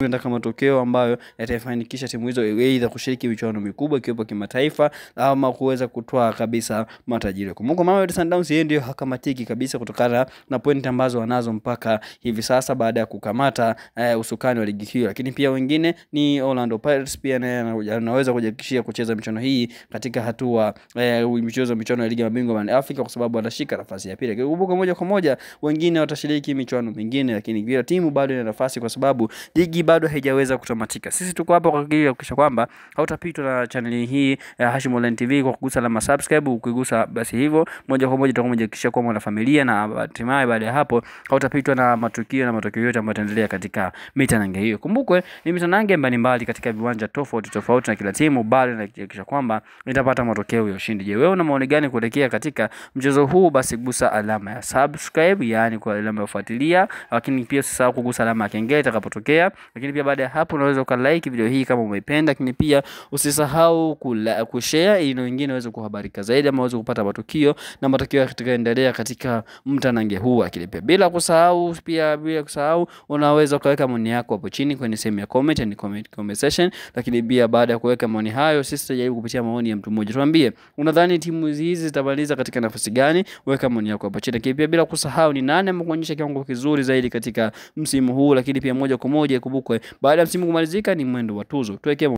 tunataka matokeo ambayo yatafanikisha timu hizo aidha kushiriki michuano mikubwa ikiwepo kimataifa ama kuweza kutoa kabisa matajiri. Kumbuka Mamelodi Sundowns yeye ndio hakamatiki kabisa kutokana na pointi ambazo wanazo mpaka hivi sasa baada ya kukamata usukani wa ligi hiyo. Lakini pia wengine ni Orlando Pirates, pia anaweza kujihakikishia kucheza michuano hii katika hatua michuano ya ligi ya mabingwa barani Afrika kwa sababu anashika nafasi ya pili. Kumbuka moja kwa moja wengine watashiriki michuano mingine, lakini kila timu bado ina nafasi kwa sababu ligi bado haijaweza kutamatika. Sisi tuko hapa kwa ajili ya kuhakikisha kwamba hautapitwa na channel hii ya Hashim Online TV kwa kugusa alama subscribe. Ukigusa basi hivyo moja kwa moja tutakuwa tumehakikisha kwa mwanafamilia, na hatimaye baada ya hapo hautapitwa na matukio yote ambayo yataendelea katika mitanange hiyo. Kumbukwe ni mitanange mbalimbali katika viwanja tofauti na kila timu bado inahakikisha kwamba itapata matokeo ya ushindi. Je, wewe una maoni gani kuelekea katika mchezo huu? Basi gusa alama ya subscribe, yani kwa alama ya kufuatilia, lakini pia usisahau kugusa alama ya kengele itakapotokea. Lakini pia baada ya hapo unaweza ukalike video hii kama umeipenda, lakini pia usisahau kushare ili wengine waweze kuhabarika zaidi ama waweze kupata matukio na matokeo yatakayoendelea katika mtanange huu. Lakini pia bila kusahau unaweza kuweka maoni yako hapo chini kwenye sehemu ya comment section. Lakini pia baada ya kuweka maoni hayo, sisi tutajaribu kupitia maoni ya mtu mmoja. Tuambie unadhani timu hizi zitamaliza katika nafasi gani? Weka maoni yako hapo chini. Lakini pia bila kusahau ni nani amekuonyesha kiwango kizuri zaidi katika msimu huu. Lakini pia moja kwa moja kumbukwe baada ya msimu kumalizika ni mwendo wa tuzo. Tuweke